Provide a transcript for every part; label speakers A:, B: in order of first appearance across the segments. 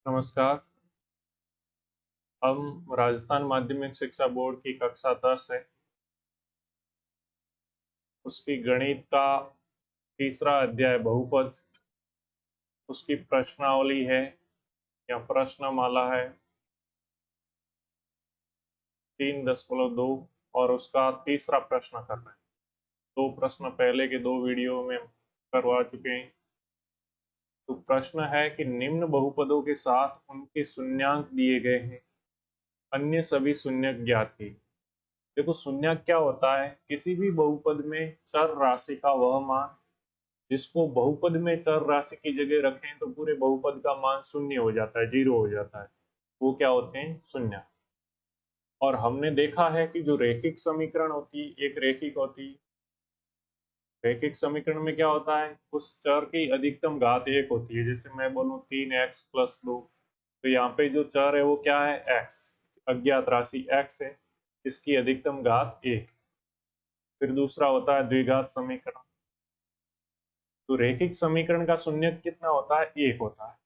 A: नमस्कार। हम राजस्थान माध्यमिक शिक्षा बोर्ड की कक्षा 10 है, उसकी गणित का तीसरा अध्याय बहुपद, उसकी प्रश्नावली है या प्रश्नमाला है 3.2 और उसका तीसरा प्रश्न करना है। दो प्रश्न पहले के दो वीडियो में करवा चुके हैं। तो प्रश्न है कि निम्न बहुपदों के साथ उनके शून्यांक दिए गए हैं, अन्य सभी शून्यक ज्ञात कीजिए। देखो, शून्यक क्या होता है? किसी भी बहुपद में चर राशि का वह मान जिसको बहुपद में चर राशि की जगह रखें तो पूरे बहुपद का मान शून्य हो जाता है, जीरो हो जाता है। वो क्या होते हैं? शून्य। और हमने देखा है कि जो रैखिक समीकरण होती है, एक रैखिक होती है। रैखिक समीकरण में क्या होता है? उस चर की अधिकतम घात एक होती है। जैसे मैं बोलूं 3x + 2, तो यहाँ पे जो चर है वो क्या है? x, अज्ञात राशि x है, इसकी अधिकतम घात एक। फिर दूसरा होता है द्विघात समीकरण। तो रैखिक समीकरण का शून्यक कितना होता है? एक होता है।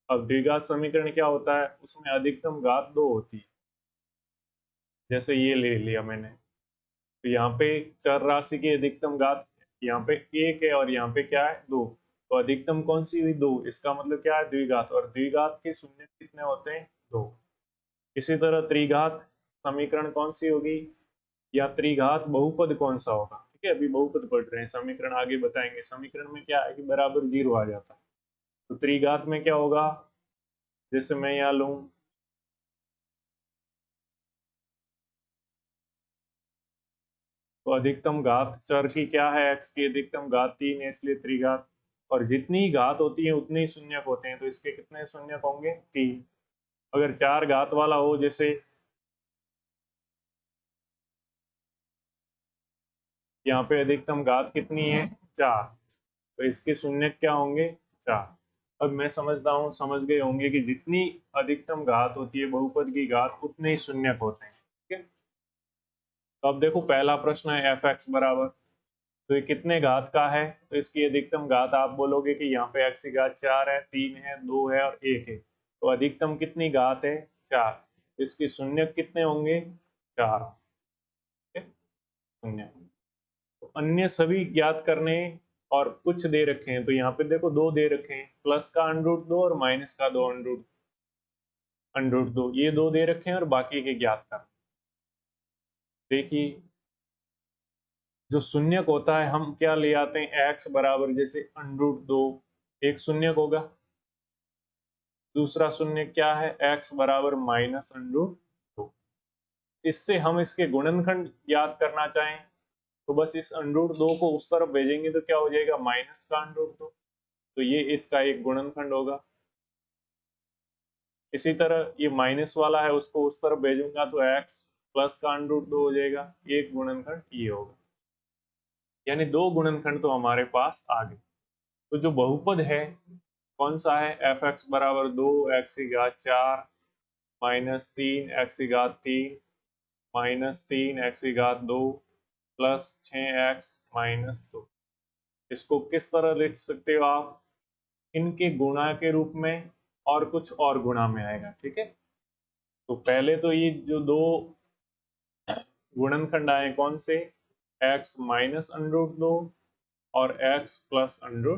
A: अब द्विघात समीकरण क्या होता है? उसमें अधिकतम घात दो होती है। जैसे ये ले लिया मैंने, तो यहाँ पे चर राशि की अधिकतम घात यहाँ पे एक है और यहाँ पे क्या है? दो। तो अधिकतम कौन सी हुई? दो। इसका मतलब क्या है? द्विघात। और द्विघात के शून्य कितने होते हैं? दो। इसी तरह त्रिघात समीकरण कौन सी होगी, या त्रिघात बहुपद कौन सा होगा? ठीक है, अभी बहुपद पढ़ रहे हैं, समीकरण आगे बताएंगे। समीकरण में क्या है कि बराबर जीरो आ जाता है। तो त्रिघात में क्या होगा? जैसे मैं यहाँ लूं, तो अधिकतम घात चर की क्या है? x की अधिकतम घात 3 है, इसलिए त्रिघात। और जितनी घात होती है उतने ही शून्यक होते हैं, तो इसके कितने शून्यक होंगे? 3। अगर चार घात वाला हो, जैसे यहाँ पे अधिकतम घात कितनी है? 4, तो इसके शून्यक क्या होंगे? 4। अब मैं समझता हूँ, समझ गए होंगे कि जितनी अधिकतम घात होती है बहुपद की घात, उतने ही शून्यक होते हैं। ठीक है। तो अब देखो, पहला प्रश्न है f(x) बराबर, तो ये कितने घात का है? तो इसकी अधिकतम घात आप बोलोगे कि यहाँ पे x की घात 4 है, 3 है, 2 है और 1 है। तो अधिकतम कितनी घात है? 4। इसके शून्य कितने होंगे? 4। शून्य। तो अन्य सभी ज्ञात करने, और कुछ दे रखे हैं। तो यहाँ पे देखो, दो दे रखे हैं, प्लस का √2 और माइनस का दो √2, ये दो दे रखे हैं और बाकी के ज्ञात कर। देखिए, जो शून्यक होता है हम क्या ले आते हैं? x बराबर जैसे √2, एक शून्यक होगा। दूसरा शून्य क्या है? x बराबर -√2। इससे हम इसके गुणनखंड ज्ञात करना चाहें तो बस इस √2 को उस तरफ भेजेंगे तो क्या हो जाएगा? माइनस का √2। तो ये इसका एक गुणनखंड होगा। इसी तरह ये माइनस वाला है, उसको उस तरफ भेजूंगा तो x प्लस का √2 हो जाएगा। एक गुणनखंड ये होगा। यानी दो गुणनखंड तो हमारे पास आ गए। तो जो बहुपद है कौन सा है? f(x) बराबर 2, x की घात 4 -3 x की घात 3 -3 x की घात 2 प्लस 6x -2। इसको किस तरह लिख सकते हो आप? इनके गुणा के रूप में और कुछ और गुणा में आएगा। ठीक है। तो पहले तो ये जो दो गुणनखंड आए कौन से? x -√2 और x प्लस √2।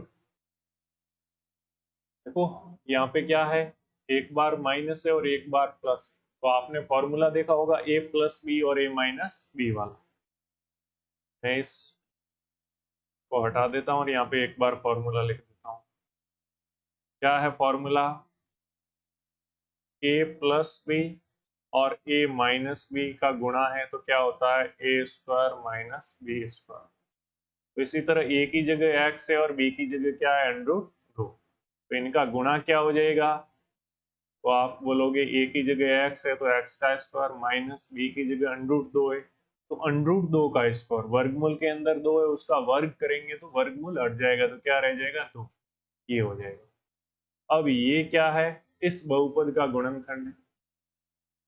A: देखो, यहाँ पे क्या है? एक बार माइनस है और एक बार प्लस। तो आपने फॉर्मूला देखा होगा a + b और a - b वाला। मैं इसको हटा देता हूँ और यहाँ पे एक बार फॉर्मूला लिख देता हूँ। क्या है फॉर्मूला? a + b और a - b का गुणा है तो क्या होता है? a² - b²। तो इसी तरह a की जगह x है और b की जगह क्या है? √2। तो इनका गुणा क्या हो जाएगा? तो आप बोलोगे a की जगह x है तो x² माइनस b की जगह √2 है तो √2 का स्क्वायर, वर्गमूल के अंदर 2 है, उसका वर्ग करेंगे तो वर्गमूल हट जाएगा तो क्या रह जाएगा? 2। ये हो जाएगा। अब ये क्या है? इस बहुपद का गुणनखंड है।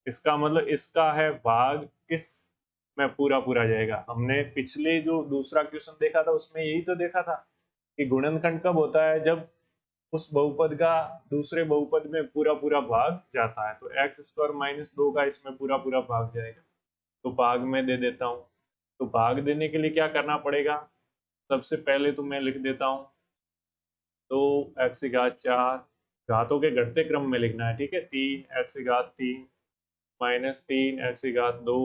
A: इसका मतलब इसका है भाग इस में पूरा पूरा जाएगा। हमने पिछले जो दूसरा क्वेश्चन देखा था उसमें यही तो देखा था कि गुणनखंड कब होता है? जब उस बहुपद का दूसरे बहुपद में पूरा पूरा भाग जाता है। तो एक्स स्क्वायर माइनस 2 का इसमें पूरा पूरा भाग जाएगा, तो भाग में दे देता हूँ। तो भाग देने के लिए क्या करना पड़ेगा, सबसे पहले तो मैं लिख देता हूँ, तो एक्स की घात 4, घातों के घटते क्रम में लिखना है, ठीक है। 3 एक्स की घात 3 माइनस 3 एक्स की घात 2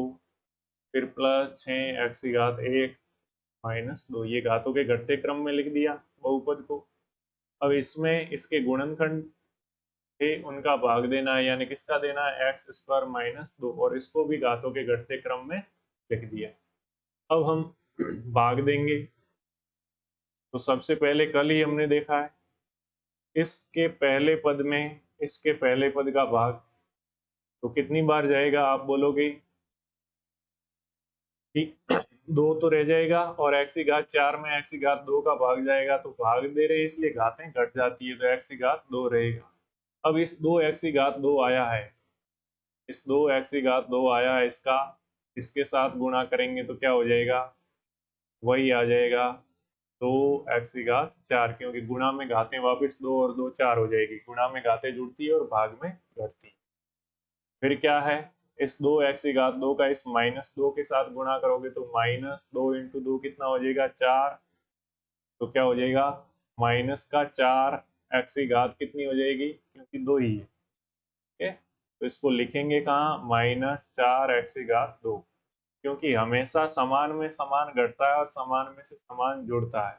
A: फिर प्लस 6 एक्स की घात 1 माइनस 2, ये घातों के घटते क्रम में लिख दिया बहुपद को। अब इसमें इसके गुणनखंड थे उनका भाग देना है, यानी किसका देना है, एक्स स्क्वायर माइनस 2, और इसको भी घातों के घटते क्रम में लिख दिया। अब हम भाग देंगे, तो सबसे पहले कल ही हमने देखा है, इसके पहले पद में इसके पहले पद का भाग, तो कितनी बार जाएगा आप बोलोगे कि 2 तो रह जाएगा, और एक्स की घात 4 में एक्स की घात 2 का भाग जाएगा, तो भाग दे रहे हैं इसलिए घातें घट जाती है, तो एक्स की घात 2 रहेगा। अब इस 2 एक्स की घात 2 आया है, इस 2 एक्स की घात 2 आया है, इसके साथ गुणा करेंगे तो क्या हो जाएगा, वही आ जाएगा 2 एक्स की घात 4, क्योंकि गुणा में घातें वापस 2 और 2 4 हो जाएगी, गुणा में घातें जुड़ती है और भाग में घटती है। फिर क्या है, इस 2 एक्स की घात 2 का इस माइनस 2 के साथ गुणा करोगे तो माइनस 2 इंटू 2 कितना हो जाएगा, 4, तो क्या हो जाएगा, माइनस का 4 एक्स की घात कितनी हो जाएगी, क्योंकि 2 ही है, ठीक है। तो इसको लिखेंगे कहाँ, माइनस 4 एक्स की घात 2, क्योंकि हमेशा समान में समान घटता है और समान में से समान जुड़ता है।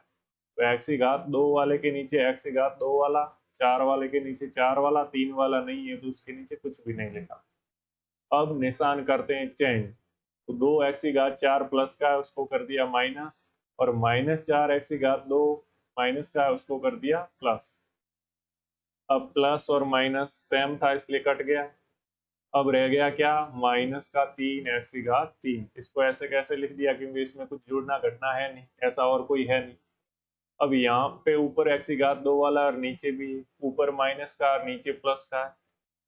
A: तो एक्स की घात 2 वाले के नीचे एक्स की घात 2 वाला, 4 वाले के नीचे 4 वाला, 3 वाला नहीं है तो उसके नीचे कुछ भी नहीं लिखा। अब निशान करते हैं चेंज, तो 2 एक्स की घात 4 प्लस का है उसको कर दिया माइनस, और माइनस 4 एक्स की घात 2 माइनस का है उसको कर दिया प्लस। अब प्लस और माइनस सेम था इसलिए कट गया। अब रह गया क्या, माइनस का 3 एक्स की घात 3, इसको ऐसे कैसे लिख दिया, क्योंकि इसमें कुछ जुड़ना घटना है नहीं, ऐसा और कोई है नहीं। अब यहाँ पे ऊपर एक्स की घात 2 वाला और नीचे भी, ऊपर माइनस का और नीचे प्लस का है।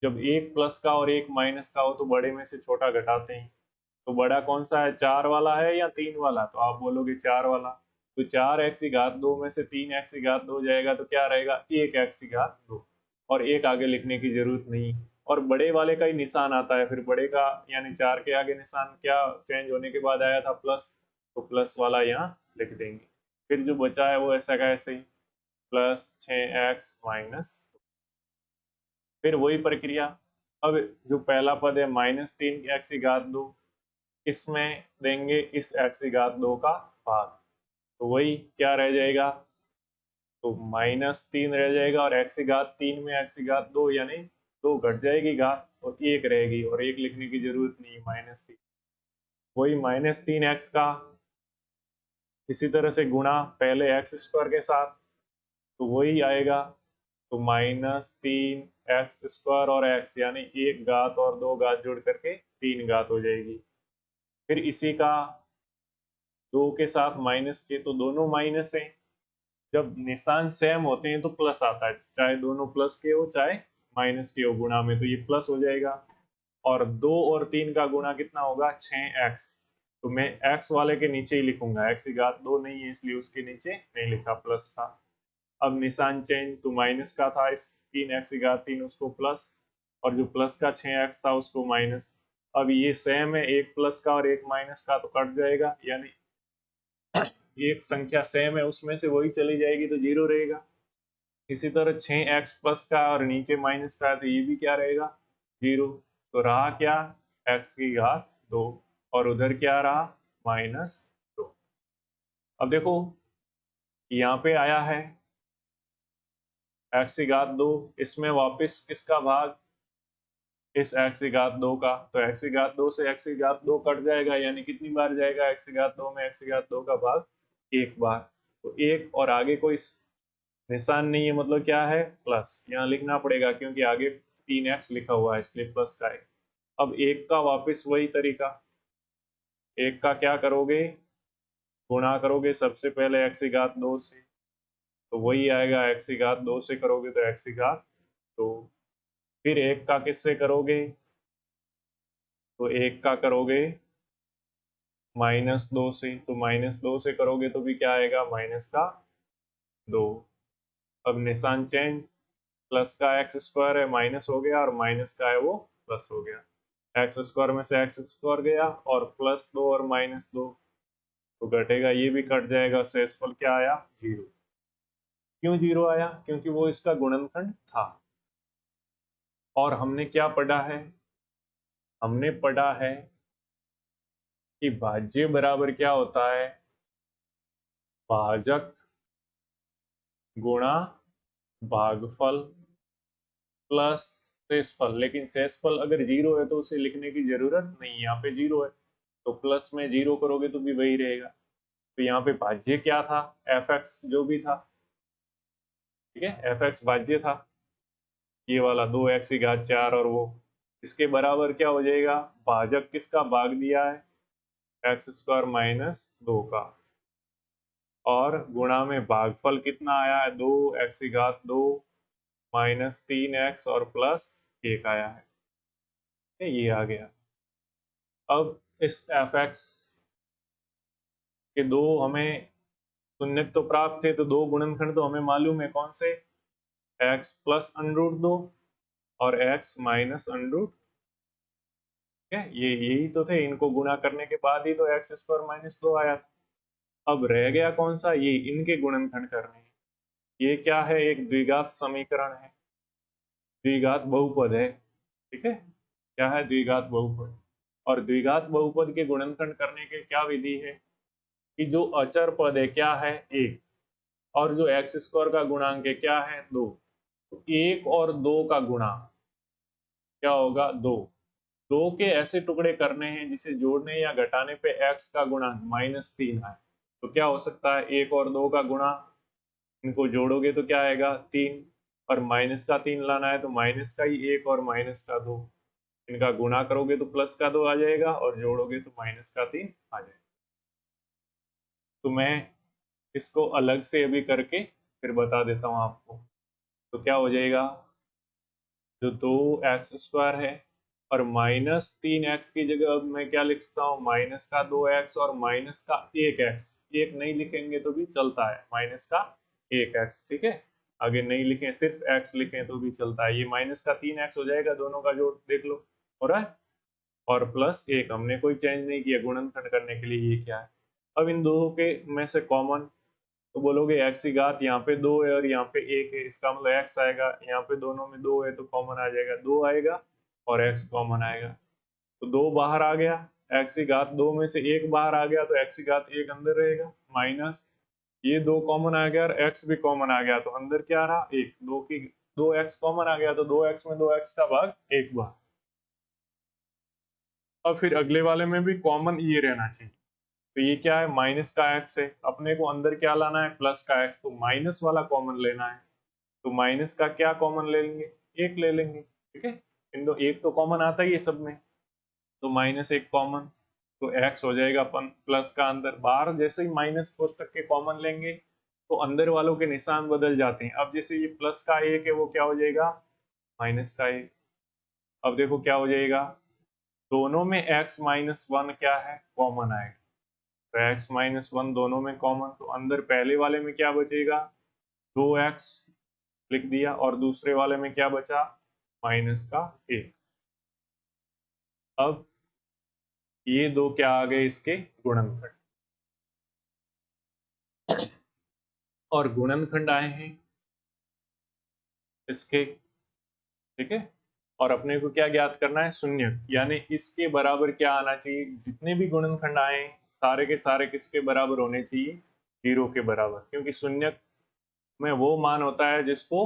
A: जब एक प्लस का और एक माइनस का हो तो बड़े में से छोटा घटाते हैं, तो बड़ा कौन सा है, 4 वाला है या 3 वाला, तो आप बोलोगे 4 वाला। तो 4 एक्स की घात 2 में से 3 एक्स की घात 2 जाएगा तो क्या रहेगा, 1 एक्स की घात 2, और एक आगे लिखने की जरूरत नहीं। और बड़े वाले का ही निशान आता है, फिर बड़े का यानी 4 के आगे निशान क्या चेंज होने के बाद आया था, प्लस, तो प्लस वाला यहाँ लिख देंगे। फिर जो बचा है वो ऐसा का ऐसे ही, प्लस 6x माइनस, फिर वही प्रक्रिया। अब जो पहला पद है माइनस 3 एक्स की घात 2, इसमें देंगे इस एक्स की घात 2 का भाग, तो वही क्या रह जाएगा, तो माइनस 3 रह जाएगा, और एक्स की घात 3 में एक्स की घात 2 यानी 2 घट जाएगी घात और 1 रहेगी, और 1 लिखने की जरूरत नहीं, माइनस 3, वही माइनस 3 एक्स का इसी तरह से गुणा पहले एक्स स्क्वायर के साथ, तो वही आएगा, तो माइनस 3 एक्स स्क्वायर और एक्स यानी 1 घात और 2 घात जोड़ करके 3 घात हो जाएगी। फिर इसी का 2 के साथ माइनस के, तो दोनों माइनस है, जब निशान सेम होते हैं तो प्लस आता है, चाहे दोनों प्लस के हो चाहे माइनस के हो गुणा में, तो ये प्लस हो जाएगा। और 2 और 3 का गुणा कितना होगा, 6x, तो मैं x वाले के नीचे ही लिखूंगा, x की घात 2 नहीं है इसलिए उसके नीचे नहीं लिखा, प्लस था। अब निशान चेंज, तो माइनस का था इस 3x की घात 3 उसको प्लस, और जो प्लस का 6x था उसको माइनस। अब ये सेम है, एक प्लस का और एक माइनस का, तो कट जाएगा, यानी एक संख्या सेम है उसमें से वही चली जाएगी तो 0 रहेगा। इसी तरह 6x प्लस का और नीचे माइनस का है तो ये भी क्या रहेगा, 0। तो रहा क्या, x की घात 2, और उधर क्या रहा, -2। अब देखो यहाँ पे आया है x की घात 2, इसमें वापस किसका भाग, इस x की घात 2 का, तो x की घात 2 से x की घात 2 कट जाएगा, यानी कितनी बार जाएगा, x की घात 2 में x की घात 2 का भाग एक बार, तो एक, और आगे कोई निशान नहीं है, मतलब क्या है, प्लस, यहाँ लिखना पड़ेगा क्योंकि आगे 3x लिखा हुआ है इसलिए प्लस का है। अब एक का वापस वही तरीका, एक का क्या करोगे, गुणा करोगे सबसे पहले x की घात 2 से, तो वही आएगा, x की घात 2 से करोगे तो x की घात 2, फिर एक का किससे करोगे, तो एक का करोगे -2 से, तो -2 से करोगे तो भी क्या आएगा, माइनस का 2। अब निशान चेंज, प्लस का एक्स स्क्वायर है माइनस हो गया और माइनस का है वो प्लस हो गया। एक्स स्क्वायर में से एक्स स्क्वायर गया और प्लस 2 और माइनस 2 तो घटेगा, ये भी कट जाएगा। शेषफल क्या आया? 0। क्यों 0 आया? क्योंकि वो इसका गुणनखंड था। और हमने क्या पढ़ा है? हमने पढ़ा है कि भाज्य बराबर क्या होता है? भाजक गुणा भागफल प्लस शेषफल। लेकिन शेषफल अगर 0 है तो उसे लिखने की जरूरत नहीं, यहाँ पे 0 है तो प्लस में 0 करोगे तो भी वही रहेगा। तो यहाँ पे भाज्य क्या था? एफ एक्स जो भी था, ठीक है, एफ एक्स भाज्य था, ये वाला 2x⁴ और वो इसके बराबर क्या हो जाएगा? भाजक किसका भाग दिया है? x² माइनस 2 का, और गुणा में भागफल कितना आया है? 2x⁴ माइनस 3x और प्लस 1 आया है। ये आ गया। अब इस एफ एक्स के दो हमें शून्यक तो प्राप्त थे, तो दो गुणनखंड तो हमें मालूम है, कौन से? x प्लस √2 और x माइनस √2। है, ये यही तो थे। इनको गुणा करने के बाद ही तो x² माइनस 2 आया था। अब रह गया कौन सा? ये इनके गुणनखंड करने हैं। ये क्या है? एक द्विघात समीकरण है, द्विघात बहुपद है, ठीक है। क्या है? द्विघात बहुपद। और द्विघात बहुपद के गुणनखंड करने के क्या विधि है कि जो अचर पद है क्या है? 1, और जो x² का गुणांक है क्या है? 2। तो 1 और 2 का गुणा क्या होगा? 2। 2 के ऐसे टुकड़े करने हैं जिसे जोड़ने या घटाने पे x का गुणांक -3 आए। तो क्या हो सकता है? 1 और 2 का गुणा, इनको जोड़ोगे तो क्या आएगा? 3, और माइनस का 3 लाना है तो माइनस का ही 1 और माइनस का 2, इनका गुणा करोगे तो प्लस का 2 आ जाएगा और जोड़ोगे तो माइनस का 3 आ जाएगा। तो मैं इसको अलग से अभी करके फिर बता देता हूँ आपको। तो क्या हो जाएगा? जो 2x² है और -3x की जगह अब मैं क्या लिखता हूँ? माइनस का 2x और माइनस का 1x। 1 नहीं लिखेंगे तो भी चलता है, माइनस का 1x, ठीक है। आगे नहीं लिखें, सिर्फ x लिखें तो भी चलता है। ये माइनस का 3x हो जाएगा, दोनों का जोड़ देख लो, हो रहा है। और प्लस 1 हमने कोई चेंज नहीं किया गुणनखंड करने के लिए। ये क्या है? अब इन दो के में से कॉमन, तो बोलोगे x⁴ यहाँ पे 2 है और यहाँ पे 1 है, इसका मतलब x आएगा। यहाँ पे दोनों में 2 है तो कॉमन आ जाएगा, 2 आएगा और x कॉमन आएगा। तो 2 बाहर आ गया, x⁴ 2 में से 1 बाहर आ गया तो x⁴ 1 अंदर रहेगा, माइनस ये 2 कॉमन आ गया और x भी कॉमन आ गया तो अंदर क्या रहा? 1। 2x कॉमन आ गया तो 2x में 2x का भाग 1 बार। अब फिर अगले वाले में भी कॉमन ये रहना चाहिए। तो ये क्या है? माइनस का x है, अपने को अंदर क्या लाना है? प्लस का x, तो माइनस वाला कॉमन लेना है। तो माइनस का क्या कॉमन ले लेंगे? 1 ले लेंगे, ठीक है। इन दो 1 तो कॉमन आता ही है सब में, तो -1 कॉमन, तो x हो जाएगा अपन प्लस का अंदर। बाहर जैसे ही माइनस कोष्टक के कॉमन लेंगे तो अंदर वालों के निशान बदल जाते हैं। अब जैसे ये प्लस का 1 है वो क्या हो जाएगा? माइनस का 1। अब देखो क्या हो जाएगा, दोनों में x -1 क्या है? कॉमन आएगा। तो x -1 दोनों में कॉमन, तो अंदर पहले वाले में क्या बचेगा? 2x लिख दिया, और दूसरे वाले में क्या बचा? माइनस का 1। अब ये दो क्या आ गए? इसके गुणनखंड। और गुणनखंड आए हैं इसके, ठीक है। और अपने को क्या ज्ञात करना है? शून्य, यानी इसके बराबर क्या आना चाहिए? जितने भी गुणनखंड आए हैं सारे के सारे किसके बराबर होने चाहिए? 0 के बराबर, क्योंकि शून्य में वो मान होता है जिसको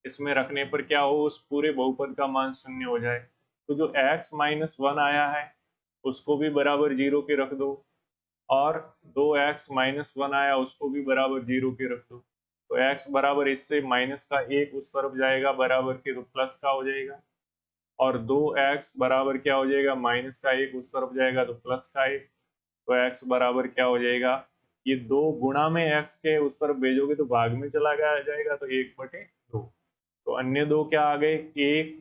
A: इसमें रखने पर क्या हो? उस पूरे बहुपद का मान 0 हो जाए। तो जो x -1 आया है उसको भी बराबर 0 के रख दो, और 2x -1 आया उसको भी बराबर 0 के रख दो। तो x बराबर इससे माइनस का 1 उस तरफ जाएगा बराबर के, तो प्लस का हो जाएगा। और 2x बराबर क्या हो जाएगा? माइनस का 1 उस तरफ जाएगा तो प्लस का 1। तो x बराबर क्या हो जाएगा? ये 2 गुणा में x के उस तरफ भेजोगे तो भाग में चला जाएगा, तो 1/2। तो अन्य दो क्या आ गए? 1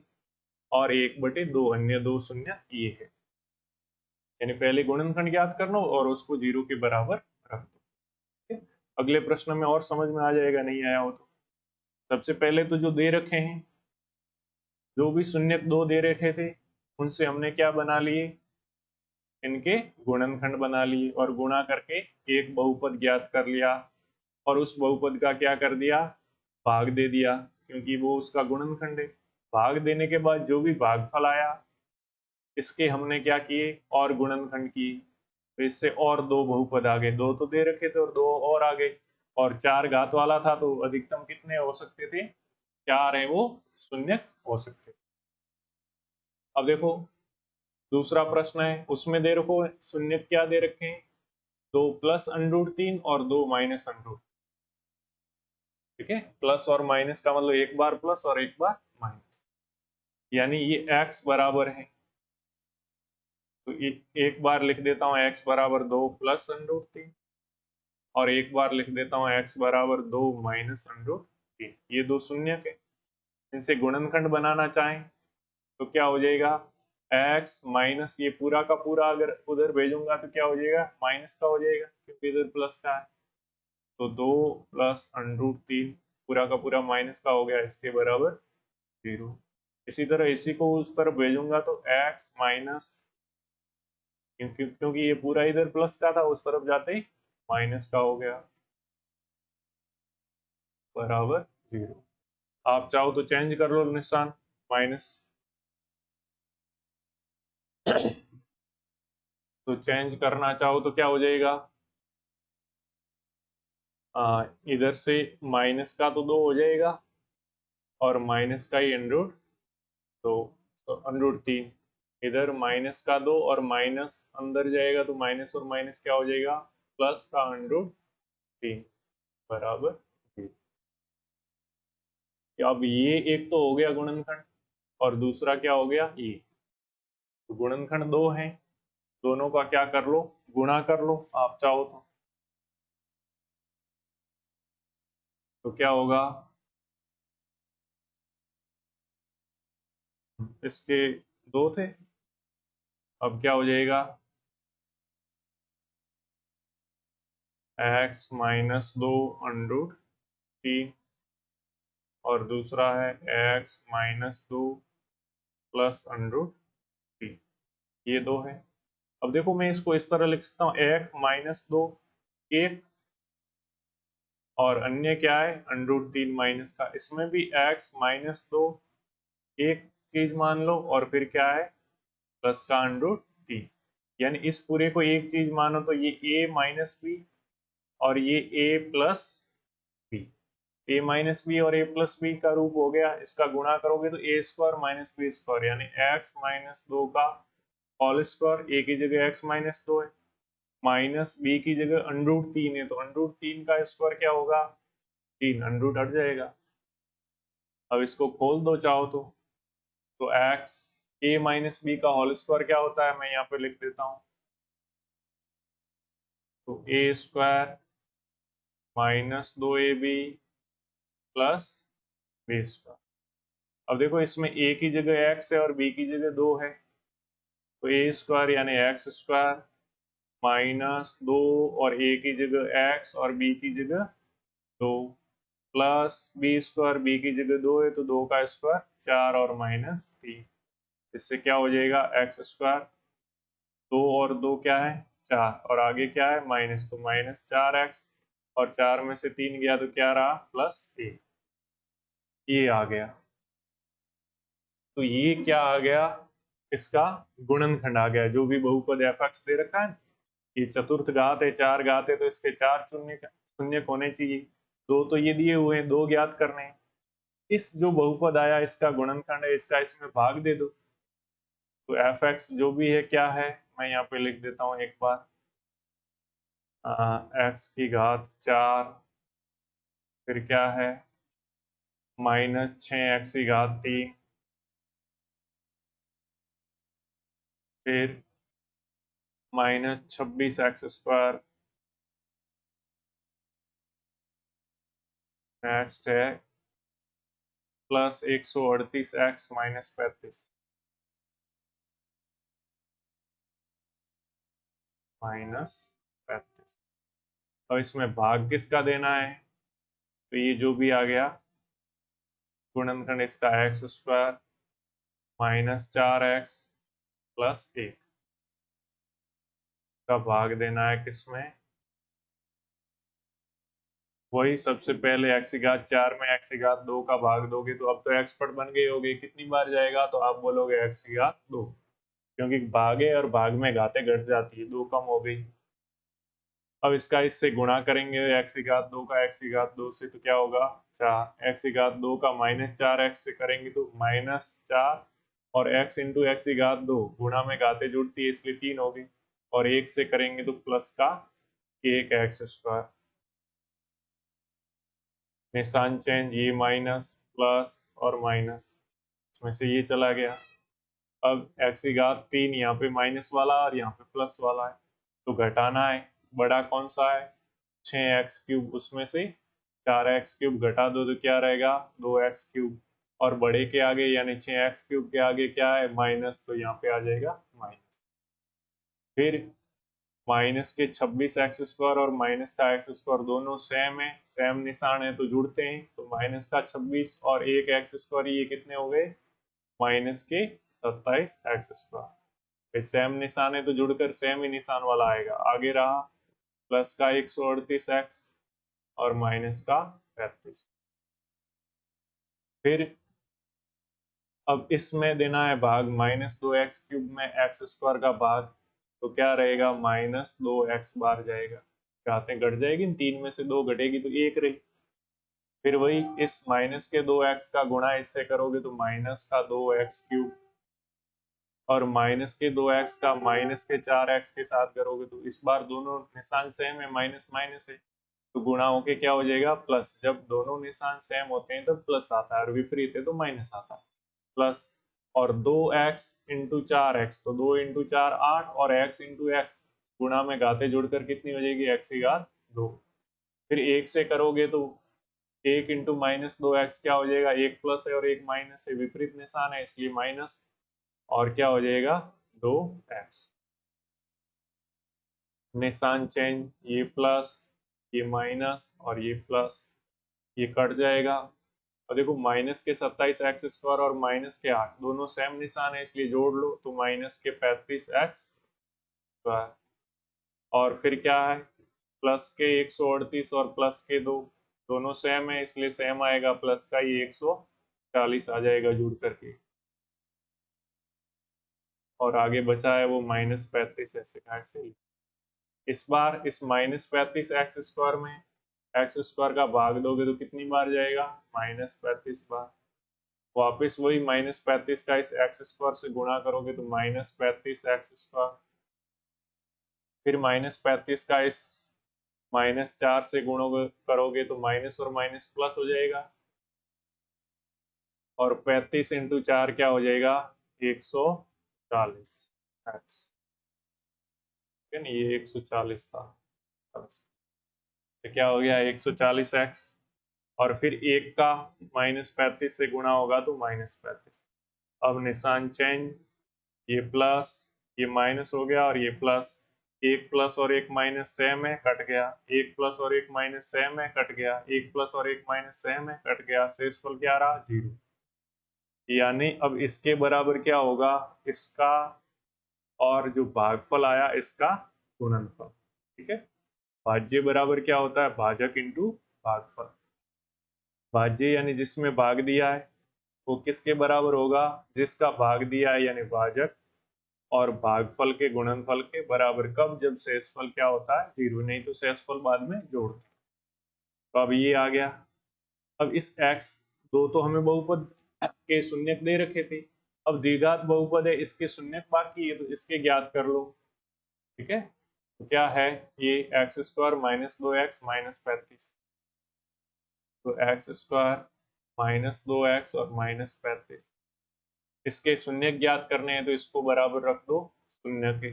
A: और 1/2, अन्य दो शून्य ये है। यानी पहले गुणनखंड ज्ञात कर लो और उसको 0 के बराबर रख दो। ठीक है? अगले प्रश्न में और समझ में आ जाएगा, नहीं आया हो तो। सबसे पहले तो जो दे रखे हैं, जो भी शून्य दो दे रखे थे उनसे हमने क्या बना लिए, इनके गुणनखंड बना लिए और गुणा करके एक बहुपद ज्ञात कर लिया और उस बहुपद का क्या कर दिया, भाग दे दिया, क्योंकि वो उसका गुणनखंड है। भाग देने के बाद जो भी भागफल आया इसके हमने क्या किए, और गुणनखंड किए, तो इससे और दो बहुपद आ गए, दो तो दे रखे थे और दो और आ गए, और चार घात वाला था तो अधिकतम कितने हो सकते थे, चार है वो शून्य हो सकते। अब देखो दूसरा प्रश्न है, उसमें दे रखो शून्य क्या दे रखे हैं, दो प्लस अंडरूट तीन और दो माइनस अंडरूट। ठीक है, प्लस और माइनस का मतलब एक बार प्लस और एक बार माइनस, यानी ये x बराबर है, तो एक बार लिख देता हूँ x बराबर दो प्लस अंडरूट तीन और एक बार लिख देता हूँ x बराबर दो माइनस अंडरूट तीन। ये दो शून्य के, इनसे गुणनखंड बनाना चाहें तो क्या हो जाएगा, x माइनस ये पूरा का पूरा अगर उधर भेजूंगा तो क्या हो जाएगा, माइनस का हो जाएगा क्योंकि इधर प्लस का है, तो दो प्लस अंडरूट तीन पूरा का पूरा माइनस का हो गया, इसके बराबर जीरो। इसी तरह इसी को उस तरफ भेजूंगा तो x माइनस, क्योंकि ये पूरा इधर प्लस का था उस तरफ जाते ही माइनस का हो गया, बराबर जीरो। आप चाहो तो चेंज कर लो निशान, माइनस तो चेंज करना चाहो तो क्या हो जाएगा, इधर से माइनस का तो दो हो जाएगा और माइनस का ही अंडरूट, तो अंडरूट तीन, इधर माइनस का दो और माइनस अंदर जाएगा तो माइनस और माइनस क्या हो जाएगा, प्लस का अंडरूट तीन, बराबर तीन। अब ये एक तो हो गया गुणनखंड और दूसरा क्या हो गया, ये तो गुणनखंड दो हैं, दोनों का क्या कर लो, गुणा कर लो आप चाहो तो क्या होगा, इसके दो थे, अब क्या हो जाएगा, x माइनस दो अंडरूट तीन और दूसरा है x माइनस दो प्लस अंडरूट तीन, ये दो है। अब देखो मैं इसको इस तरह लिख सकता हूँ, x माइनस दो एक और अन्य क्या है अंडरूट तीन माइनस का, इसमें भी x माइनस दो एक चीज मान लो और फिर क्या है प्लस का अंडरूट तीन, यानी इस पूरे को एक चीज मानो तो ये a माइनस बी और ये a plus b, a minus b और ए प्लस बी का रूप हो गया, इसका गुणा करोगे तो ए स्क्वायर माइनस बी स्क्वायर, यानी एक्स माइनस दो का होल स्क्वायर, ए की जगह एक्स माइनस दो है, माइनस बी की जगह अंडरूट तीन है तो अंडरूट तीन का स्क्वायर क्या होगा, तीन, अंडरूट हट जाएगा। अब इसको खोल दो चाहो तो एक्स ए माइनस बी का होल स्क्वायर क्या होता है, मैं यहाँ पे लिख देता हूँ, तो ए स्क्वायर माइनस दो a b plus b square. अब देखो इसमें a की जगह x है और b की जगह दो है, तो ए स्क्वायर यानी एक्स स्क्वायर माइनस दो और a की जगह x और b की जगह दो प्लस बी स्क्वायर, बी की जगह दो है तो दो का स्क्वायर चार और माइनस तीन, इससे क्या हो जाएगा एक्स स्क्वायर, दो और दो क्या है चार और आगे क्या है माइनस, तो माइनस चार एक्स और चार में से तीन गया तो क्या रहा प्लस ए, ये आ गया। तो ये क्या आ गया, इसका गुणनखंड आ गया, जो भी बहुपद एफ एक्स दे रखा है, ये चतुर्थ घात है चार घात है तो इसके चार शून्य शून्य होने चाहिए, दो तो ये दिए हुए हैं, दो ज्ञात करने हैं, इस जो बहुपद आया इसका गुणनखंड है, इसका इसमें भाग दे दो, तो एफ एक्स जो भी है क्या है, मैं यहाँ पे लिख देता हूँ एक बार, एक्स की घात चार, फिर क्या है माइनस छः एक्स की घात तीन, फिर माइनस छब्बीस एक्स स्क्वायर, नेक्स्ट है प्लस 138 एक्स माइनस 35 माइनस 35। अब इसमें भाग किसका देना है, तो ये जो भी आ गया गुणनखंड इसका x square minus 4x plus 1 का भाग देना है किसमें, वही सबसे पहले x की घात 4 में x की घात 2 का भाग दोगे तो अब तो एक्सपर्ट बन गए होगे, कितनी बार जाएगा तो आप बोलोगे x की घात 2, क्योंकि भागे और भाग में घातें घट जाती है, 2 कम हो गई। अब इसका इससे गुणा करेंगे x की घात 2 का x की घात 2 से तो क्या होगा 4, x की घात 2 का माइनस 4x से करेंगे तो माइनस 4 और x इंटू एक्स की घात 2 गुणा में घातें जुड़ती है इसलिए 3 हो गई, और 1 से करेंगे तो प्लस का 1x स्क्वायर, निशान चेंज, ये माइनस प्लस और माइनस इसमें से ये चला गया। अब x की घात 3 यहाँ पे माइनस वाला और यहाँ पे प्लस वाला है तो घटाना है, बड़ा कौन सा है 6x क्यूब, उसमें से 4x क्यूब घटा दो तो क्या रहेगा 2x क्यूब, और बड़े के आगे यानी 6x क्यूब के आगे क्या है माइनस, तो यहाँ पे आ जाएगा माइनस। फिर माइनस के 26x स्क्वायर और माइनस का एक्स स्क्वायर दोनों सेम है, सेम निशान है तो जुड़ते हैं, तो माइनस का 26 और एक एक्स स्क्वायर ये कितने हो गए माइनस के 27x स्क्वायर, सेम निशान है तो जुड़कर सेम ही निशान वाला आएगा। आगे रहा प्लस का 138x और माइनस का 35। फिर अब इसमें देना है भाग माइनस 2x क्यूब में एक्स स्क्वायर का भाग, तो क्या रहेगा माइनस 2x बार जाएगा, घातें घट जाएगी, 3 में से 2 घटेगी तो 1 रही। फिर वही इस माइनस के 2x का गुणा इससे करोगे तो माइनस का 2x क्यूब, और माइनस के 2x का माइनस के 4x के साथ करोगे तो इस बार दोनों निशान सेम है, माइनस माइनस है तो गुणा होके क्या हो जाएगा प्लस, जब दोनों निशान सेम होते हैं तब प्लस आता है और विपरीत है तो माइनस आता है, प्लस और 2x इंटू 4x तो 2 इंटू 4 8 और x इंटू एक्स गुणा में घातें जुड़कर कितनी हो जाएगी x की घात 2। फिर 1 से करोगे तो 1 इंटू माइनस 2x क्या हो जाएगा, 1 प्लस है और 1 माइनस है, विपरीत निशान है इसलिए माइनस, और क्या हो जाएगा 2x, निशान चेंज, ये प्लस ये माइनस और ये प्लस, ये कट जाएगा। और देखो माइनस के 27x स्क्वायर और माइनस के 8 दोनों सेम निशान है इसलिए जोड़ लो तो माइनस के 35x स्क्वायर, और फिर क्या है प्लस के 138 और प्लस के 2 दोनों सेम है इसलिए सेम आएगा, प्लस का ये 140 आ जाएगा जुड़ करके, और आगे बचा है वो माइनस 35 ऐसे का ऐसे ही। इस बार इस माइनस 35x स्क्वायर में एक्स स्क्वायर का भाग दोगे तो कितनी बार जाएगा माइनस 35 बार, वापिस वही माइनस 35 का इस एक्स स्क्वायर से गुणा करोगे तो माइनस 35x स्क्वायर, फिर माइनस 35 का इस माइनस 4 से गुणा करोगे तो माइनस और माइनस प्लस हो जाएगा, और 35 इंटू 4 क्या हो जाएगा 140 एक्स, ठीक है ना, ये 140 था तो क्या हो गया 140x, और फिर 1 का माइनस 35 से गुणा होगा तो माइनस 35। अब निशान चेंज, ये प्लस ये माइनस हो गया और ये प्लस, 1 प्लस और 1 माइनस सेम है कट गया, 1 प्लस और 1 माइनस सेम है कट गया, 1 प्लस और 1 माइनस सेम है कट गया, शेषफल क्या रहा 0, यानी अब इसके बराबर क्या होगा इसका और जो भागफल आया इसका गुणनफल, ठीक है। भाज्य बराबर क्या होता है भाजक इंटू भागफल, भाज्य यानी जिसमें भाग दिया है वो किसके बराबर होगा जिसका भाग दिया है यानी भाजक, और भागफल के गुणनफल के बराबर कब, जब शेषफल क्या होता है 0, नहीं तो शेषफल बाद में जोड़ते। तो अब ये आ गया, अब इस x दो तो हमें बहुपद के शून्यक दे रखे थे, अब द्विघात बहुपद है इसके शून्यक बाकी है तो इसके ज्ञात कर लो, ठीक है। तो क्या है ये x square minus 2x minus 35, तो एक्स स्क्वायर माइनस 2x और माइनस 35, इसके शून्य ज्ञात करने हैं तो इसको बराबर रख दो शून्य के,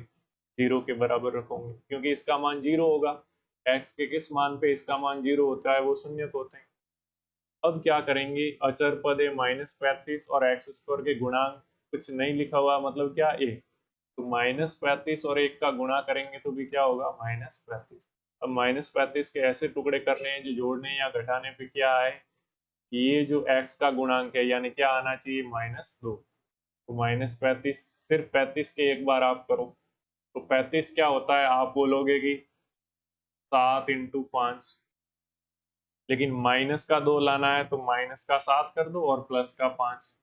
A: 0 के बराबर रखोगे क्योंकि इसका मान 0 होगा, x के किस मान पे इसका मान 0 होता है वो शून्य होते हैं। अब क्या करेंगे अचर पद है माइनस 35 और एक्स स्क्वायर के गुणांक कुछ नहीं लिखा हुआ मतलब क्या 1, तो माइनस 35 और 1 का गुणा करेंगे तो भी क्या होगा माइनस 35। अब माइनस 35 के ऐसे टुकड़े करने हैं जो जोड़ने या घटाने पे क्या है ये जो x का गुणांक है यानी क्या आना चाहिए -2। तो -35 सिर्फ 35 के एक बार आप करो तो 35 क्या होता है, आप बोलोगे कि 7 × 5, लेकिन माइनस का 2 लाना है तो माइनस का 7 कर दो और प्लस का 5।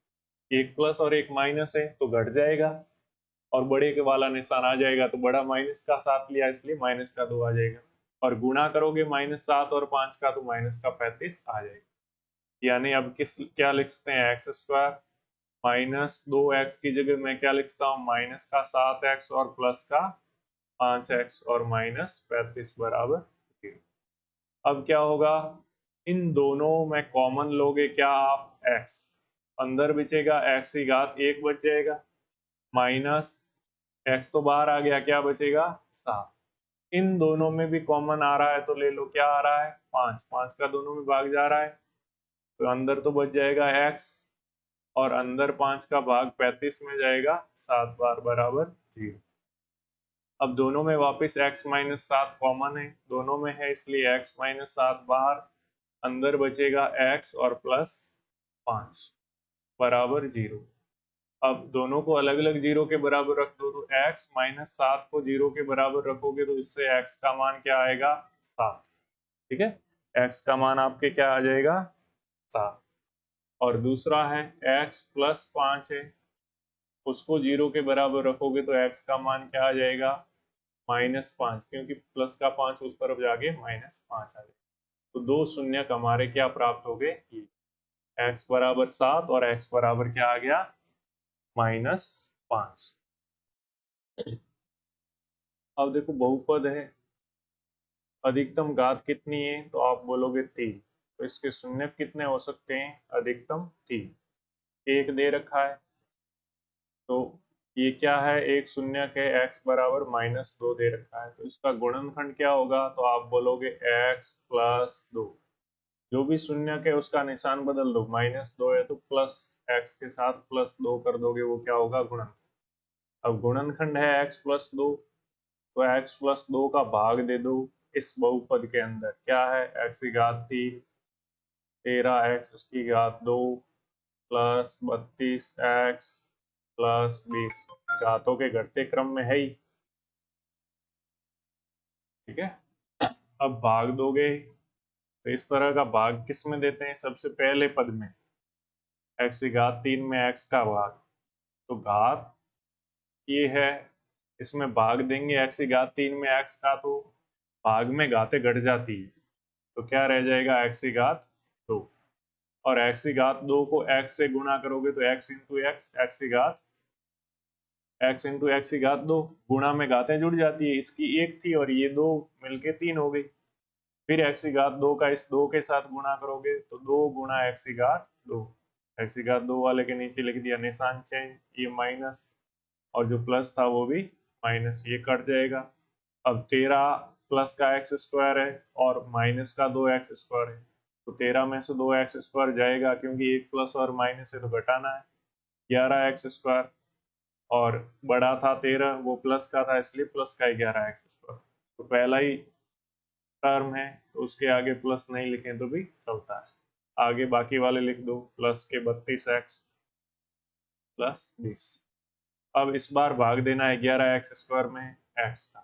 A: एक प्लस और एक माइनस है तो घट जाएगा और बड़े के वाला निशान आ जाएगा, तो बड़ा माइनस का 7 लिया इसलिए माइनस का 2 आ जाएगा। और गुणा करोगे -7 और 5 का तो माइनस का 35 आ जाएगा। यानी अब क्या लिख सकते हैं, x² -2x की जगह मैं क्या लिखता हूँ, माइनस का 7x और प्लस का 5x और -35 बराबर 0। अब क्या होगा, इन दोनों में कॉमन लोगे क्या आप, x अंदर बचेगा, x की घात 1 बच जाएगा, माइनस x तो बाहर आ गया, क्या बचेगा 7। इन दोनों में भी कॉमन आ रहा है तो ले लो, क्या आ रहा है 5, 5 का दोनों में भाग जा रहा है तो अंदर तो बच जाएगा x और अंदर 5 का भाग 35 में जाएगा, 7 बार बराबर 0। अब दोनों में वापस x -7 कॉमन है, दोनों में है इसलिए x -7 बाहर, अंदर बचेगा x और प्लस 5 बराबर 0। अब दोनों को अलग अलग 0 के बराबर रख दो तो x -7 को 0 के बराबर रखोगे तो इससे x का मान क्या आएगा 7। ठीक है, x का मान आपके क्या आ जाएगा 7। और दूसरा है x +5 है, उसको 0 के बराबर रखोगे तो x का मान क्या आ जाएगा -5, क्योंकि प्लस का 5 उस तरफ जाके -5 आ जाएगा। तो दो शून्यक हमारे क्या प्राप्त हो गए, x बराबर 7 और x बराबर क्या आ गया -5। अब देखो बहुपद है, अधिकतम घात कितनी है तो आप बोलोगे 3, तो इसके शून्यक कितने हो सकते हैं, अधिकतम 3। एक दे रखा है तो ये क्या है, एक शून्यक है, x बराबर -2 दे रखा है तो इसका गुणनखंड क्या होगा, तो आप बोलोगे x +2। जो भी शून्यक है उसका निशान बदल दो, -2 है तो प्लस x के साथ +2 कर दोगे, वो क्या होगा गुणनखंड। अब गुणनखंड है x +2 तो x +2 का भाग दे दो इस बहुपद के अंदर, क्या है x की घात 3, 13x उसकी घात 2 प्लस 32x प्लस 20, घातों के घटते क्रम में है ही। ठीक है, अब भाग दोगे तो इस तरह का भाग किस में देते हैं, सबसे पहले पद में x की घात 3 में x का भाग, तो घात ये है, इसमें भाग देंगे x की घात 3 में x का, तो भाग में घातें घट जाती है तो क्या रह जाएगा x की घात 2, और x की घात 2 को x से गुणा करोगे तो x इंटू x की घात 2, गुणा में घातें जुड़ जाती है, इसकी 1 थी और ये 2 मिलके 3 हो गई। फिर x की घात 2 का इस 2 के साथ गुणा करोगे तो 2 गुणा x की घात 2, x की घात 2 वाले के नीचे लिख दिया निशान चेंज, ये माइनस और जो प्लस था वो भी माइनस, ये कट जाएगा। अब 13 प्लस का x² है और माइनस का 2x² है तो 13 में से 2x² जाएगा क्योंकि एक प्लस और माइनस है तो घटाना है, 11x², और बड़ा था 13 वो प्लस का था इसलिए प्लस का 11x²। तो पहला ही टर्म है तो उसके आगे प्लस नहीं लिखें तो भी चलता है, आगे बाकी वाले लिख दो, प्लस के 32x प्लस 20। अब इस बार भाग देना है 11x² में x का,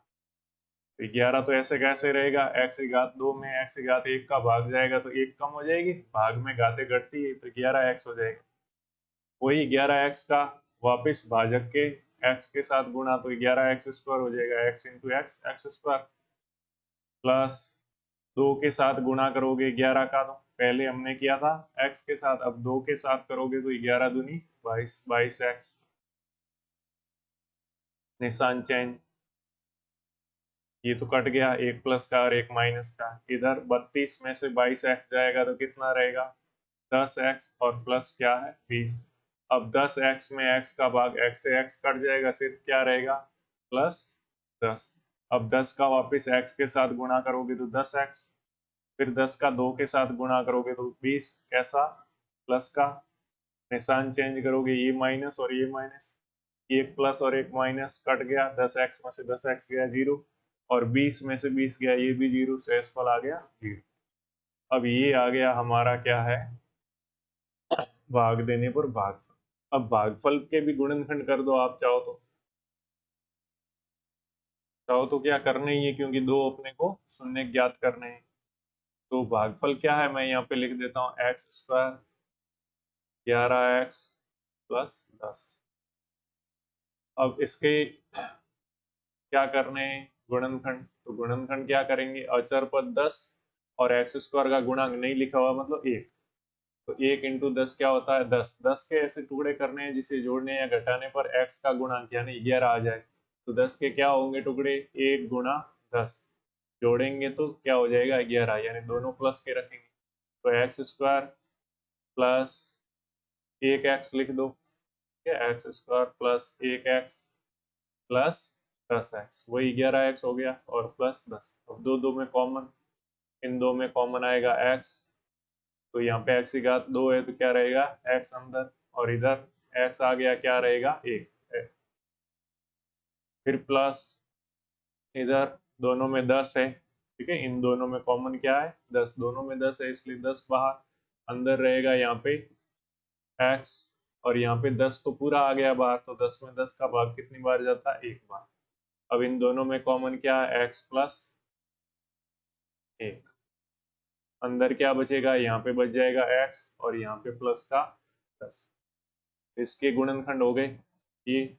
A: तो 11 तो ऐसे कैसे रहेगा, x की घात 2 में x की घात 1 का भाग जाएगा तो 1 कम हो जाएगी, भाग में घातें घटती है तो 11x हो जाएगा। वही 11x का वापिस भाजक के x के साथ गुणा तो 11x² हो जाएगा, x इंटू x² प्लस 2 के साथ गुणा करोगे 11 का, तो पहले हमने किया था x के साथ, अब 2 के साथ करोगे तो 11 दूनी 22, 22x निशान चेंज, ये तो कट गया, एक प्लस का और एक माइनस का, इधर 32 में से 22x जाएगा तो कितना रहेगा 10x और प्लस क्या है 20। अब 10x में x का भाग x से x कट जाएगा, सिर्फ क्या रहेगा प्लस 10। अब 10 का वापस x के साथ गुणा करोगे तो 10x, फिर 10 का 2 के साथ गुणा करोगे तो 20, कैसा प्लस का, निशान चेंज करोगे ये माइनस और ये माइनस, एक प्लस और एक माइनस कट गया, 10x में से 10x गया 0 और 20 में से 20 गया ये भी 0, शेषफल आ गया 0। अब ये आ गया हमारा क्या है भाग देने पर भागफल। अब भागफल के भी गुणनखंड कर दो आप चाहो तो क्या करना ही है, क्योंकि दो अपने को शून्य ज्ञात करने हैं। तो भागफल क्या है, मैं यहाँ पे लिख देता हूँ एक्स स्क्वायर 11x प्लस 10। अब इसके क्या करने हैं, गुणनखंड। तो गुणनखंड क्या करेंगे, अचर पद 10 और एक्स स्क्वायर का गुणांक नहीं लिखा हुआ मतलब 1, तो 1 इंटू 10 क्या होता है 10। 10 के ऐसे टुकड़े करने हैं जिसे जोड़ने या घटाने पर x का गुणांक यानी 11 आ जाए। तो 10 के क्या होंगे टुकड़े, 1 गुणा 10, जोड़ेंगे तो क्या हो जाएगा 11, यानी दोनों प्लस के रखेंगे। तो एक्स स्क्वायर प्लस 1x लिख दो, ठीक है, x square plus 1x plus 10x, वही 11x हो गया और प्लस 10। अब दो दो में कॉमन, इन दो में कॉमन आएगा x, तो यहाँ पे x की घात 2 है तो क्या रहेगा x अंदर, और इधर x आ गया क्या रहेगा 1। फिर प्लस इधर दोनों में 10 है, ठीक है, इन दोनों में कॉमन क्या है 10, दोनों में 10 है इसलिए 10 बाहर, अंदर रहेगा यहाँ पे x, और यहाँ पे 10 तो पूरा आ गया बाहर, तो 10 में 10 का भाग कितनी बार जाता है, एक बार। अब इन दोनों में कॉमन क्या है x प्लस 1, अंदर क्या बचेगा, यहाँ पे बच जाएगा x और यहाँ पे प्लस का 10। इसके गुणनखंड हो गए ये,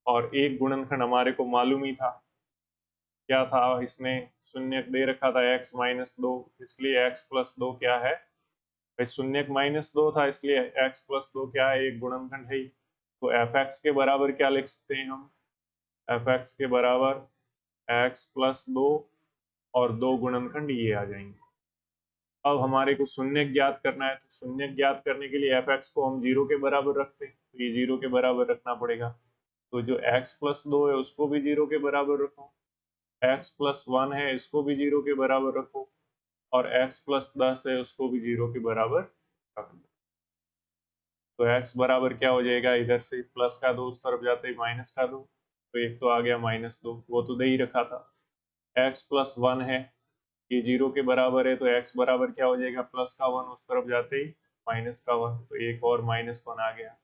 A: और एक गुणनखंड हमारे को मालूम ही था, क्या था, इसने शून्य दे रखा था x माइनस 2, इसलिए x प्लस 2 क्या है भाई, शून्य माइनस 2 था इसलिए x प्लस 2 क्या है, एक गुणनखंड है ही। तो एफ एक्स के बराबर क्या लिख सकते हैं हम, एफ एक्स के बराबर x प्लस 2 और दो गुणनखंड ये आ जाएंगे। अब हमारे को शून्य ज्ञात करना है, तो शून्य ज्ञात करने के लिए एफ एक्स को हम 0 के बराबर रखते हैं, तो ये 0 के बराबर रखना पड़ेगा। तो जो x प्लस 2 है उसको भी 0 के बराबर रखो, x प्लस 1 है इसको भी 0 के बराबर रखो, और x प्लस 10 है उसको भी 0 के बराबर रख दो। तो x बराबर क्या हो जाएगा, इधर से प्लस का 2 उस तरफ जाते ही माइनस का 2, तो एक तो आ गया -2, वो तो दे ही रखा था। x प्लस 1 है, ये 0 के बराबर है, तो x बराबर क्या हो जाएगा, प्लस का 1 उस तरफ जाते ही माइनस का 1, तो एक और -1 आ गया।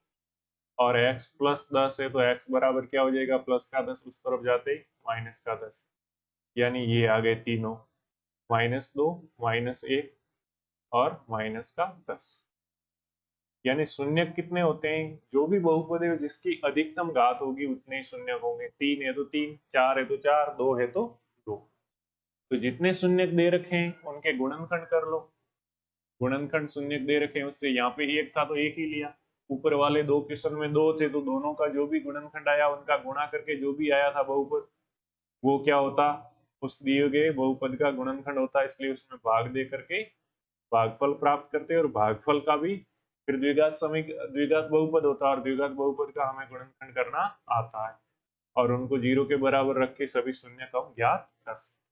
A: और x प्लस 10 है, तो x बराबर क्या हो जाएगा, प्लस का 10 उस तरफ जाते ही माइनस का 10, यानी ये आ गए तीनों, -2 -1 और माइनस का 10। यानी शून्य कितने होते हैं, जो भी बहुपद है जिसकी अधिकतम घात होगी उतने ही शून्य होंगे, 3 है तो 3, 4 है तो 4, 2 है तो 2। तो जितने शून्य दे रखे हैं उनके गुणनखंड कर लो, गुणनखंड शून्य दे रखे हैं उससे, यहाँ पे एक था तो एक ही लिया, ऊपर वाले दो क्वेश्चन में दो थे तो दोनों का जो भी गुणनखंड आया उनका गुणा करके जो भी आया था बहुपद वो क्या होता, उस दिए गए बहुपद का गुणनखंड होता, इसलिए उसमें भाग दे करके भागफल प्राप्त करते हैं, और भागफल का भी फिर द्विघात द्विघात बहुपद होता है, और द्विघात बहुपद का हमें गुणनखंड करना आता है, और उनको 0 के बराबर रख के सभी शून्य का ज्ञात कर सकते।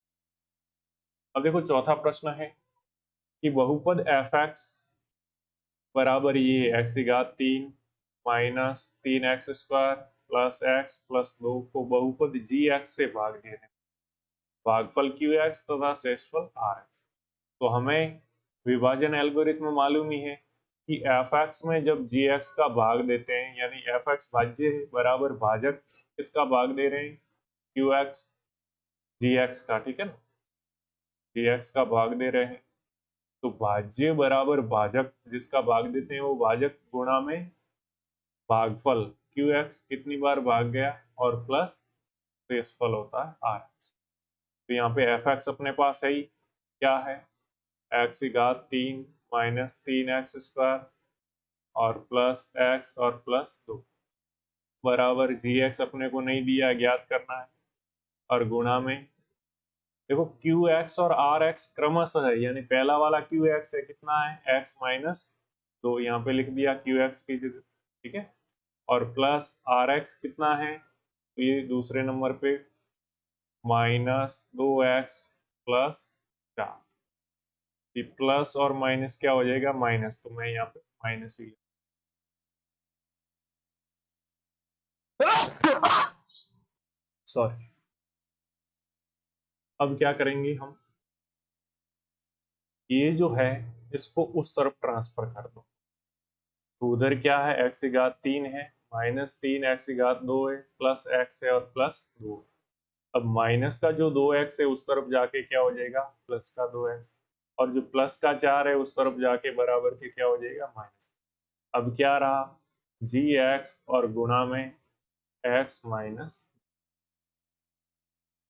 A: अब देखो चौथा प्रश्न है कि बहुपद एफ एक्स बराबर ये एक्स की घात 3 minus 3x square plus x plus 2 को बहुपद जी एक्स से भाग दे रहे, भागफल क्यू एक्स तथा शेषफल आर एक्स। तो हमें विभाजन एल्गोरिथम मालूम ही है कि एफ एक्स में जब जी एक्स का भाग देते हैं, यानी एफ एक्स भाज्य है बराबर भाजक किसका भाग दे रहे हैं, क्यू एक्स जी एक्स का, ठीक है ना, जी एक्स का भाग दे रहे हैं, तो भाज्य बराबर भाजक जिसका भाग देते हैं वो भाजक गुणा में भागफल क्यू एक्स कितनी बार भाग गया और प्लस शेषफल होता है आर एक्स। तो यहाँ पे एफ एक्स अपने पास है ही, क्या है, एक्स की घात 3 माइनस 3x स्क्वायर और प्लस x और प्लस 2 बराबर जी एक्स अपने को नहीं दिया, ज्ञात करना है, और गुणा में देखो क्यू एक्स और आर एक्स क्रमशः है, यानी पहला वाला क्यू एक्स है कितना है x माइनस, तो यहाँ पे लिख दिया क्यू एक्स की जगह, ठीक है, और प्लस आर एक्स कितना है, तो ये दूसरे नंबर पे -2x प्लस 4, ये प्लस और माइनस क्या हो जाएगा माइनस, तो मैं यहाँ पे माइनस ही सॉरी। अब क्या करेंगे हम, ये जो है इसको उस तरफ ट्रांसफर कर दो, तो उधर क्या है, x की घात 3 है, -3 x की घात 2 है, प्लस x है और प्लस 2। अब माइनस का जो 2x है उस तरफ जाके क्या हो जाएगा, प्लस का 2x, और जो प्लस का 4 है उस तरफ जाके बराबर के क्या हो जाएगा, माइनस। अब क्या रहा, gx और गुणा में x माइनस।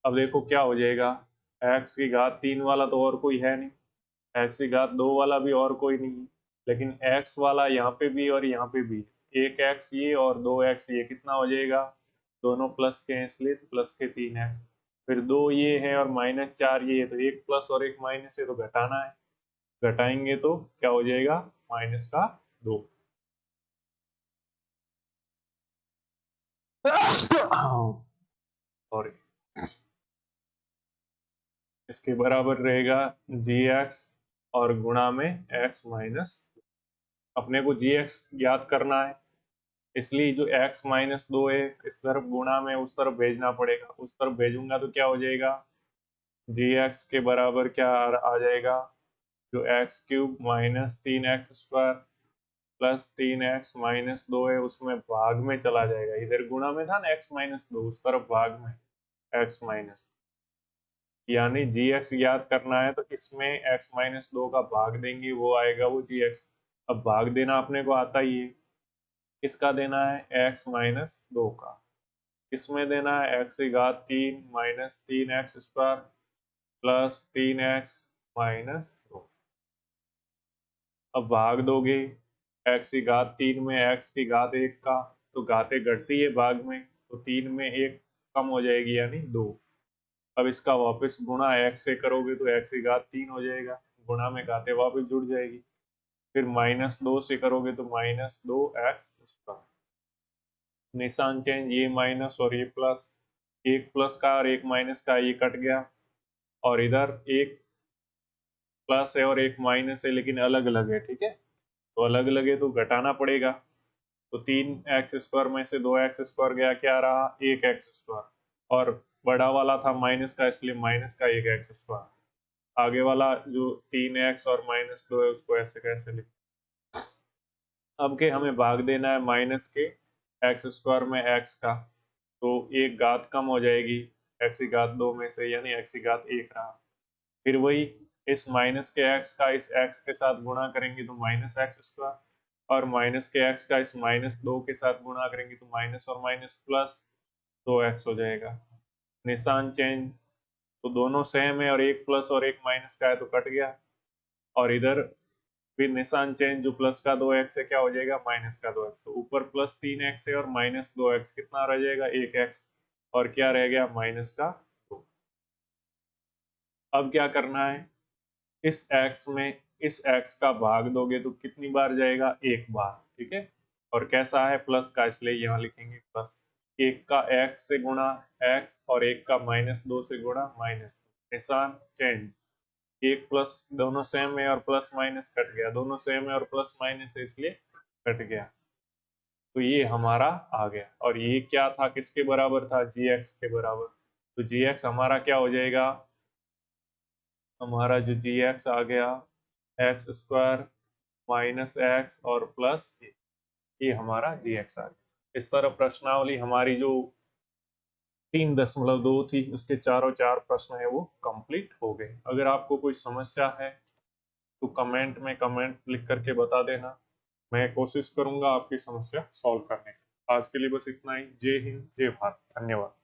A: अब देखो क्या हो जाएगा, x की घात 3 वाला तो और कोई है नहीं, x की घात 2 वाला भी और कोई नहीं, लेकिन x वाला यहाँ पे भी और यहाँ पे भी, एक x ये और 2x ये, कितना हो जाएगा, दोनों प्लस के हैं इसलिए प्लस के 3x, फिर 2 ये है और -4 ये है, तो एक प्लस और एक माइनस है तो घटाना है, घटाएंगे तो क्या हो जाएगा, माइनस का 2। सॉरी, इसके बराबर रहेगा gx और गुणा में x माइनस, अपने को gx ज्ञात करना है, इसलिए जो x माइनस 2 है इस तरफ गुणा में उस तरफ भेजना पड़ेगा, उस तरफ भेजूंगा तो क्या हो जाएगा, gx के बराबर क्या आ जाएगा, जो x cube minus 3x square plus 3x minus 2 है उसमें भाग में चला जाएगा, इधर गुणा में था ना x माइनस 2, उस तरफ भाग में x माइनस, यानी gx याद करना है तो इसमें x माइनस 2 का भाग देंगे, वो आएगा वो gx। अब भाग देना अपने को आता ही है, किसका देना है, x माइनस 2 का, इसमें देना है x की घात 3 minus 3x square plus 3x minus 2। अब भाग दोगे, x की घात 3 में x की घात 1 का, तो घातें घटती है भाग में, तो 3 में 1 कम हो जाएगी यानी 2। अब इसका वापस गुणा x से करोगे तो x की घात 3 हो जाएगा, गुणा में घातें वापस जुड़ जाएगी, फिर -2 से करोगे तो -2x स्क्वायर, निशान चेंज, ये माइनस और ये प्लस, एक प्लस का और एक माइनस का ये कट गया, और इधर एक प्लस है और एक माइनस है लेकिन अलग अलग है, ठीक है, तो अलग अलग है तो घटाना पड़ेगा, तो 3x स्क्वायर में से 2x स्क्वायर गया, क्या रहा, 1x स्क्वायर, और बड़ा वाला था माइनस का इसलिए माइनस का 1x स्क्वायर, आगे वाला जो 3x और -2 है उसको ऐसे कैसे लिख, अब के हमें भाग देना है माइनस के x स्क्वायर में x का, तो एक घात कम हो जाएगी x की घात 2 में से, यानी x की घात 1 रहा, फिर वही इस माइनस के x का इस x के साथ गुणा करेंगे तो -x स्क्वायर, और माइनस के x का इस -2 के साथ गुणा करेंगे तो माइनस और माइनस प्लस 2x हो जाएगा, निशान चेंज, तो दोनों सेम है और एक प्लस और एक माइनस का है तो कट गया, और इधर फिर निशान चेंज, जो प्लस का 2x है क्या हो जाएगा, माइनस का 2x, तो ऊपर प्लस 3x है और -2x, कितना रह जाएगा, 1x, और क्या रह गया, माइनस का 2। अब क्या करना है, इस x में इस x का भाग दोगे तो कितनी बार जाएगा, एक बार, ठीक है, और कैसा है, प्लस का, इसलिए यहाँ लिखेंगे प्लस, एक का x से गुणा x और एक का -2 से गुणा -2, निशान चेंज, एक प्लस, दोनों सेम है और प्लस माइनस कट गया, दोनों सेम है और प्लस माइनस है इसलिए कट गया, तो ये हमारा आ गया, और ये क्या था, किसके बराबर था, gx के बराबर, तो gx हमारा क्या हो जाएगा, हमारा जो gx आ गया x स्क्वायर माइनस एक्स और प्लस ये हमारा gx आ गया। इस तरह प्रश्नावली हमारी जो 3.2 थी उसके चारों चार प्रश्न है वो कंप्लीट हो गए। अगर आपको कोई समस्या है तो कमेंट में कमेंट लिख करके बता देना, मैं कोशिश करूंगा आपकी समस्या सॉल्व करने की। आज के लिए बस इतना ही। जय हिंद, जय भारत, धन्यवाद।